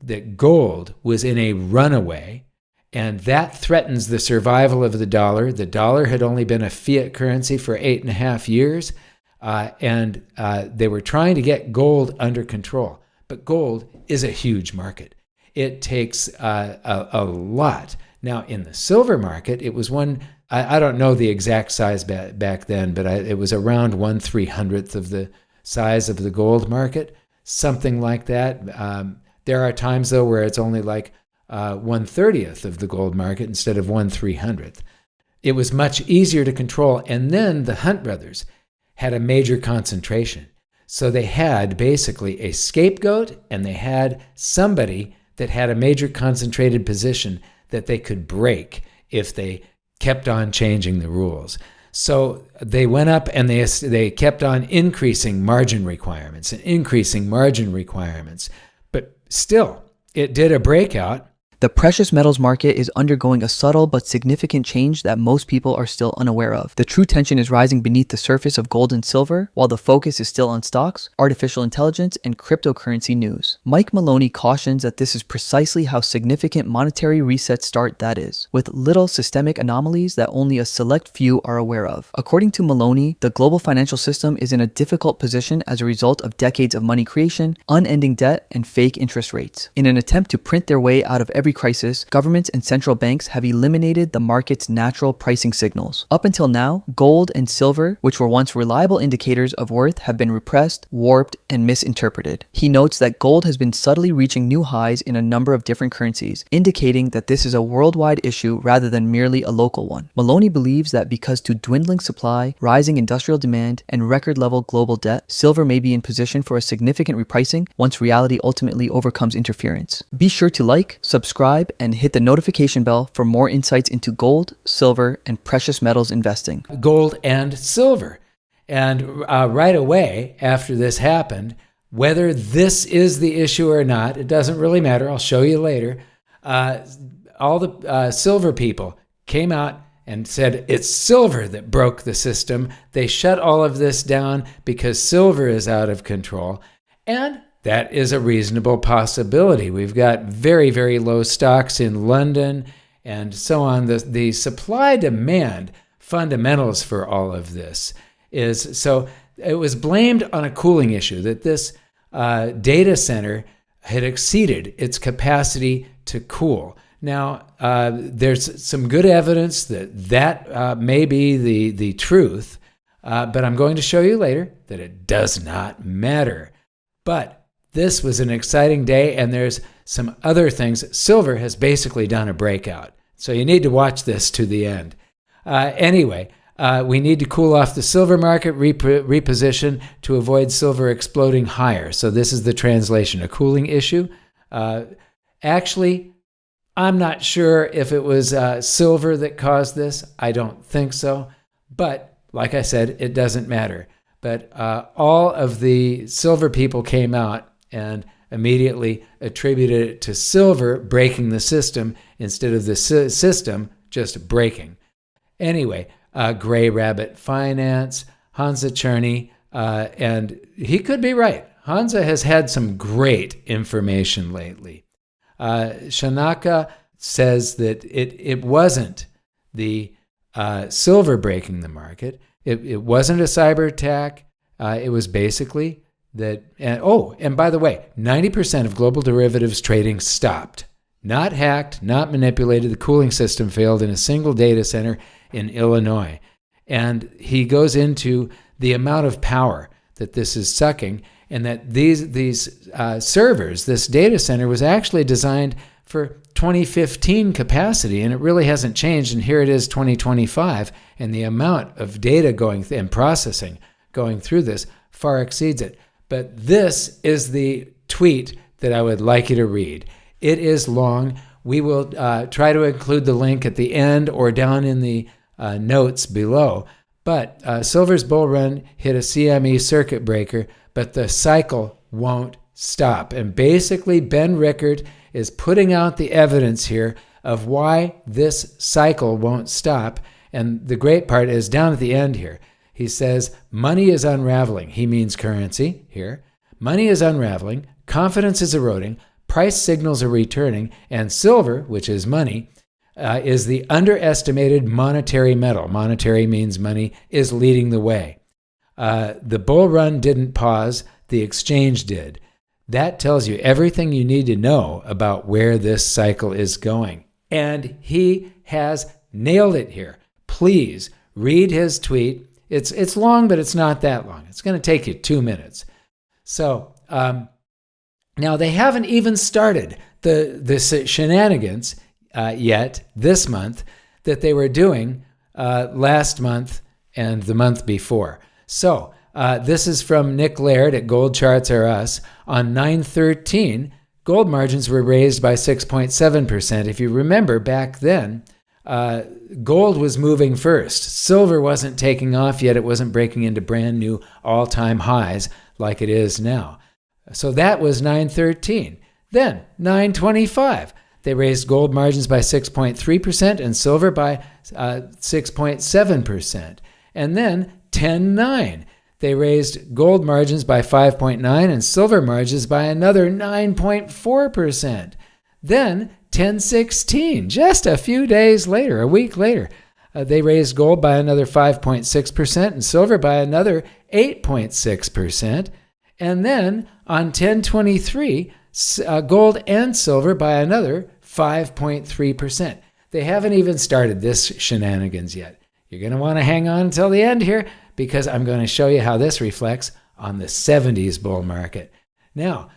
that gold was in a runaway, and that threatens the survival of the dollar. The dollar had only been a fiat currency for 8.5 years, and they were trying to get gold under control. But gold is a huge market. It takes a lot. Now, in the silver market, it was I don't know the exact size back then, but it was around 1/300th of the size of the gold market, something like that. There are times, though, where it's only like 1/30th of the gold market instead of 1/300th. It was much easier to control. And then the Hunt brothers had a major concentration. So they had basically a scapegoat, and they had somebody that had a major concentrated position that they could break if they kept on changing the rules. So they went up and they kept on increasing margin requirements and increasing margin requirements. But still, it did a breakout. The precious metals market is undergoing a subtle but significant change that most people are still unaware of. The true tension is rising beneath the surface of gold and silver, while the focus is still on stocks, artificial intelligence, and cryptocurrency news. Mike Maloney cautions that this is precisely how significant monetary resets start, that is, with little systemic anomalies that only a select few are aware of. According to Maloney, the global financial system is in a difficult position as a result of decades of money creation, unending debt, and fake interest rates. In an attempt to print their way out of every crisis, governments and central banks have eliminated the market's natural pricing signals. Up until now, gold and silver, which were once reliable indicators of worth, have been repressed, warped, and misinterpreted. He notes that gold has been subtly reaching new highs in a number of different currencies, indicating that this is a worldwide issue rather than merely a local one. Maloney believes that because to dwindling supply, rising industrial demand, and record-level global debt, silver may be in position for a significant repricing once reality ultimately overcomes interference. Be sure to like, subscribe, and hit the notification bell for more insights into gold, silver, and precious metals investing. Gold and silver. And right away after this happened, whether this is the issue or not, it doesn't really matter. I'll show you later. All the silver people came out and said it's silver that broke the system. They shut all of this down because silver is out of control. And that is a reasonable possibility. We've got very, very low stocks in London and so on. The supply-demand fundamentals for all of this is, so it was blamed on a cooling issue, that this data center had exceeded its capacity to cool. Now, there's some good evidence that may be the truth, but I'm going to show you later that it does not matter. But this was an exciting day, and there's some other things. Silver has basically done a breakout, so you need to watch this to the end. Anyway, we need to cool off the silver market, reposition to avoid silver exploding higher. So this is the translation, a cooling issue. Actually, I'm not sure if it was silver that caused this. I don't think so. But like I said, it doesn't matter. But all of the silver people came out and immediately attributed it to silver breaking the system instead of the system just breaking. Anyway, Gray Rabbit Finance, Hansa Czerny, and he could be right. Hansa has had some great information lately. Shanaka says that it wasn't the silver breaking the market. It wasn't a cyber attack. It was basically that, and by the way, 90% of global derivatives trading stopped. Not hacked, not manipulated. The cooling system failed in a single data center in Illinois. And he goes into the amount of power that this is sucking, and that these servers, this data center, was actually designed for 2015 capacity, and it really hasn't changed. And here it is, 2025, and the amount of data and processing going through this far exceeds it. But this is the tweet that I would like you to read. It is long. We will try to include the link at the end or down in the notes below. But silver's bull run hit a CME circuit breaker, but the cycle won't stop. And basically, Ben Rickard is putting out the evidence here of why this cycle won't stop. And the great part is down at the end here. He says, money is unraveling. He means currency here. Money is unraveling. Confidence is eroding. price signals are returning, and silver, which is money, is the underestimated monetary metal. Monetary means money, is leading the way. The bull run didn't pause, the exchange did. That tells you everything you need to know about where this cycle is going. And he has nailed it here. Please read his tweet. It's long, but it's not that long. It's going to take you 2 minutes. So now they haven't even started the shenanigans yet this month that they were doing last month and the month before. So this is from Nick Laird at Gold Charts R Us. On 9/13, gold margins were raised by 6.7%. If you remember back then, gold was moving first. Silver wasn't taking off yet. It wasn't breaking into brand new all-time highs like it is now. So that was 9/13. Then 9/25, they raised gold margins by 6.3% and silver by 6.7%. And then 10/9, they raised gold margins by 5.9% and silver margins by another 9.4%. Then 10/16, just a few days later, a week later, they raised gold by another 5.6% and silver by another 8.6%. And then on 10/23, gold and silver by another 5.3%. They haven't even started this shenanigans yet. You're going to want to hang on until the end here because I'm going to show you how this reflects on the 70s bull market. Now,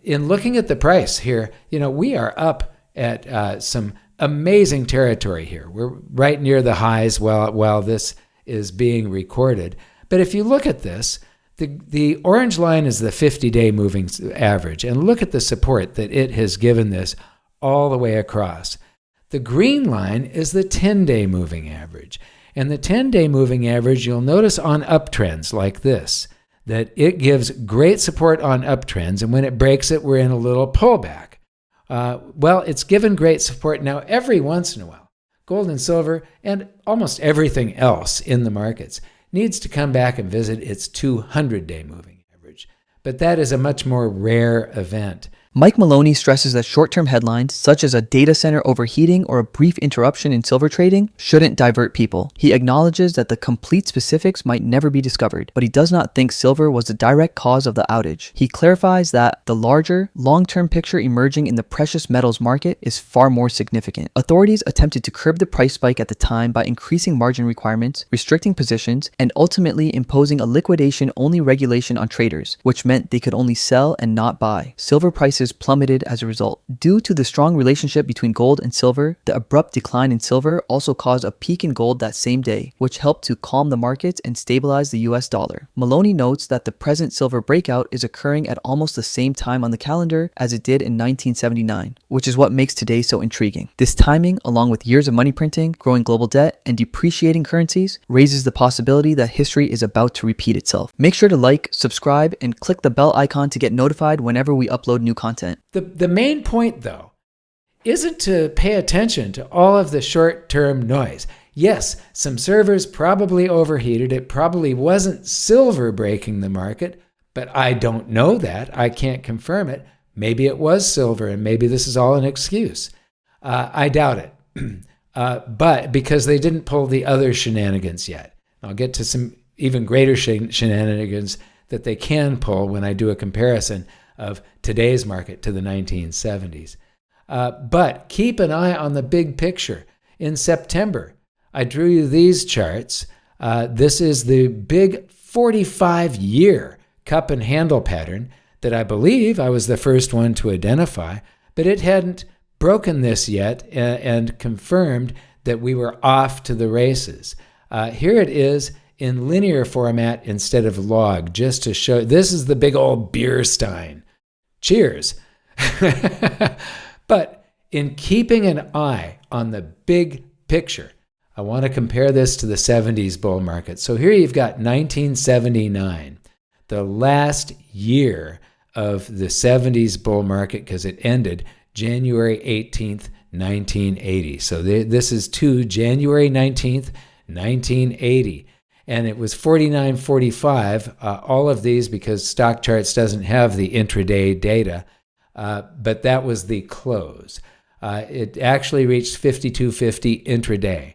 in looking at the price here, we are up at some amazing territory here. We're right near the highs while this is being recorded. But if you look at this, the orange line is the 50-day moving average. And look at the support that it has given this all the way across. The green line is the 10-day moving average. And the 10-day moving average, you'll notice on uptrends like this, that it gives great support on uptrends, and when it breaks it, we're in a little pullback. Well, it's given great support now every once in a while. Gold and silver and almost everything else in the markets needs to come back and visit its 200-day moving average. But that is a much more rare event. Mike Maloney stresses that short-term headlines, such as a data center overheating or a brief interruption in silver trading, shouldn't divert people. He acknowledges that the complete specifics might never be discovered, but he does not think silver was the direct cause of the outage. He clarifies that the larger, long-term picture emerging in the precious metals market is far more significant. Authorities attempted to curb the price spike at the time by increasing margin requirements, restricting positions, and ultimately imposing a liquidation-only regulation on traders, which meant they could only sell and not buy. Silver prices plummeted as a result. Due to the strong relationship between gold and silver, the abrupt decline in silver also caused a peak in gold that same day, which helped to calm the markets and stabilize the US dollar. Maloney notes that the present silver breakout is occurring at almost the same time on the calendar as it did in 1979, which is what makes today so intriguing. This timing, along with years of money printing, growing global debt, and depreciating currencies, raises the possibility that history is about to repeat itself. Make sure to like, subscribe, and click the bell icon to get notified whenever we upload new content. The main point, though, isn't to pay attention to all of the short-term noise. Yes, some servers probably overheated. It probably wasn't silver breaking the market, but I don't know that. I can't confirm it. Maybe it was silver, and maybe this is all an excuse. I doubt it, but because they didn't pull the other shenanigans yet. I'll get to some even greater shenanigans that they can pull when I do a comparison of today's market to the 1970s. But keep an eye on the big picture. In September, I drew you these charts. This is the big 45-year cup and handle pattern that I believe I was the first one to identify, but it hadn't broken this yet and confirmed that we were off to the races. Here it is in linear format instead of log, just to show. This is the big old beer stein. Cheers. But in keeping an eye on the big picture, I want to compare this to the 70s bull market. So here you've got 1979, the last year of the 70s bull market, because it ended January 18th, 1980. So this is to January 19th, 1980. And it was 49.45, all of these, because Stock Charts doesn't have the intraday data. but that was the close. It actually reached 52.50 intraday.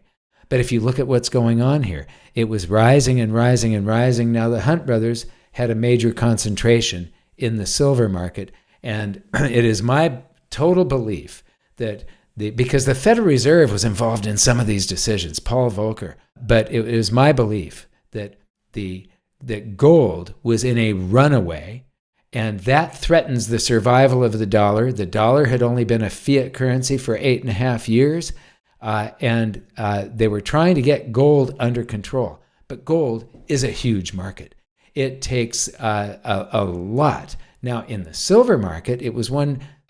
But if you look at what's going on here, it was rising and rising and rising. Now the Hunt brothers had a major concentration in the silver market, and it is my total belief that because the Federal Reserve was involved in some of these decisions, Paul Volcker, but it is my belief that that gold was in a runaway, and that threatens the survival of the dollar. The dollar had only been a fiat currency for 8.5 years. And they were trying to get gold under control. But gold is a huge market. It takes a lot. Now, in the silver market, it was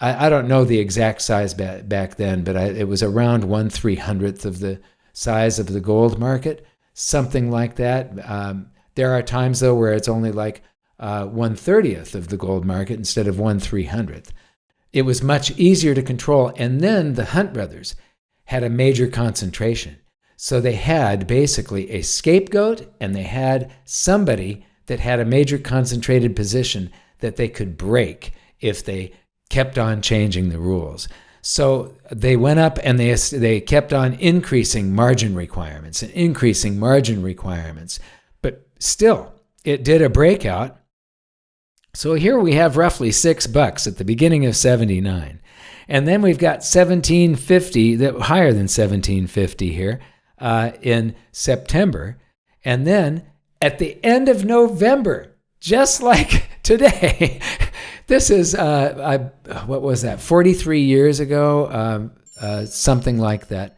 I don't know the exact size back then, but it was around 1/300th of the size of the gold market, something like that. There are times, though, where it's only like 1/30th of the gold market instead of 1/300th. It was much easier to control. And then the Hunt brothers had a major concentration. So they had basically a scapegoat, and they had somebody that had a major concentrated position that they could break if they kept on changing the rules. So they went up and they kept on increasing margin requirements and increasing margin requirements. But still, it did a breakout. So here we have roughly $6 at the beginning of 79. And then we've got 1750, higher than 1750 here, in September. And then at the end of November, just like today, this is, what was that, 43 years ago, something like that.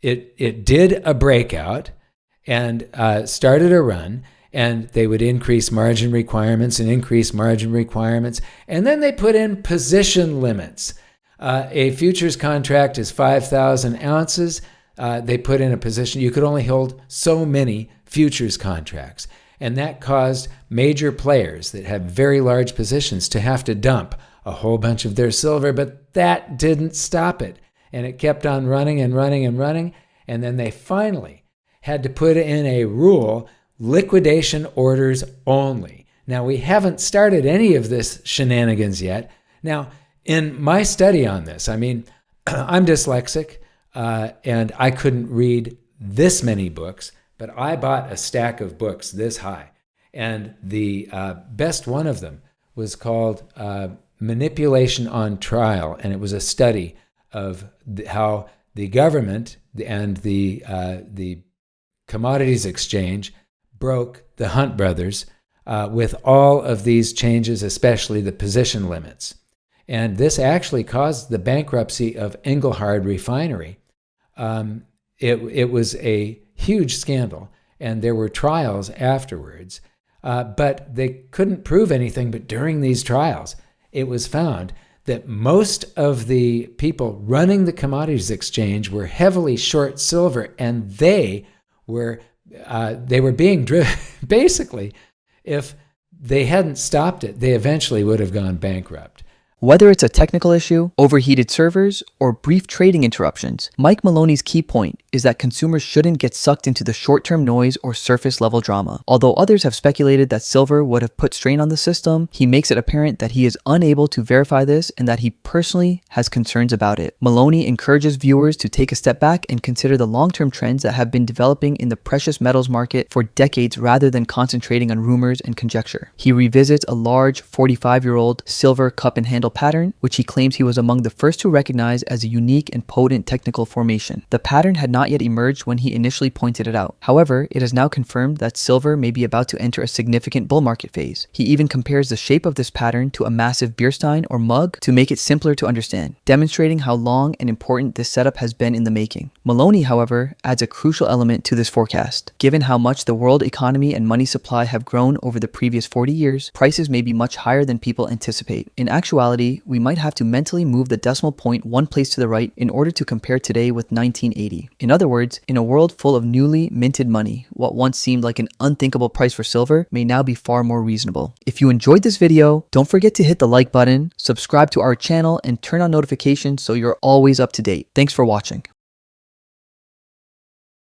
It did a breakout and started a run. And they would increase margin requirements and increase margin requirements. And then they put in position limits. A futures contract is 5,000 ounces. They put in a position. You could only hold so many futures contracts. And that caused major players that have very large positions to have to dump a whole bunch of their silver. But that didn't stop it. And it kept on running and running and running. And then they finally had to put in a rule: liquidation orders only. Now, we haven't started any of this shenanigans yet. Now, in my study on this, I mean, I'm dyslexic, and I couldn't read this many books, but I bought a stack of books this high. And the best one of them was called Manipulation on Trial, and it was a study of how the government and the commodities exchange broke the Hunt brothers with all of these changes, especially the position limits. And this actually caused the bankruptcy of Engelhard Refinery. It was a huge scandal, and there were trials afterwards. But they couldn't prove anything. But during these trials, it was found that most of the people running the commodities exchange were heavily short silver, and they were being driven. Basically, if they hadn't stopped it, they eventually would have gone bankrupt. Whether it's a technical issue, overheated servers, or brief trading interruptions, Mike Maloney's key point is that consumers shouldn't get sucked into the short-term noise or surface-level drama. Although others have speculated that silver would have put strain on the system, he makes it apparent that he is unable to verify this and that he personally has concerns about it. Maloney encourages viewers to take a step back and consider the long-term trends that have been developing in the precious metals market for decades rather than concentrating on rumors and conjecture. He revisits a large 45-year-old silver cup and handle pattern, which he claims he was among the first to recognize as a unique and potent technical formation. The pattern had not yet emerged when he initially pointed it out. However, it is now confirmed that silver may be about to enter a significant bull market phase. He even compares the shape of this pattern to a massive beer stein or mug to make it simpler to understand, demonstrating how long and important this setup has been in the making. Maloney, however, adds a crucial element to this forecast. Given how much the world economy and money supply have grown over the previous 40 years, prices may be much higher than people anticipate. In actuality, we might have to mentally move the decimal point one place to the right in order to compare today with 1980. In other words, in a world full of newly minted money, what once seemed like an unthinkable price for silver may now be far more reasonable. If you enjoyed this video, don't forget to hit the like button, subscribe to our channel, and turn on notifications so you're always up to date. Thanks for watching.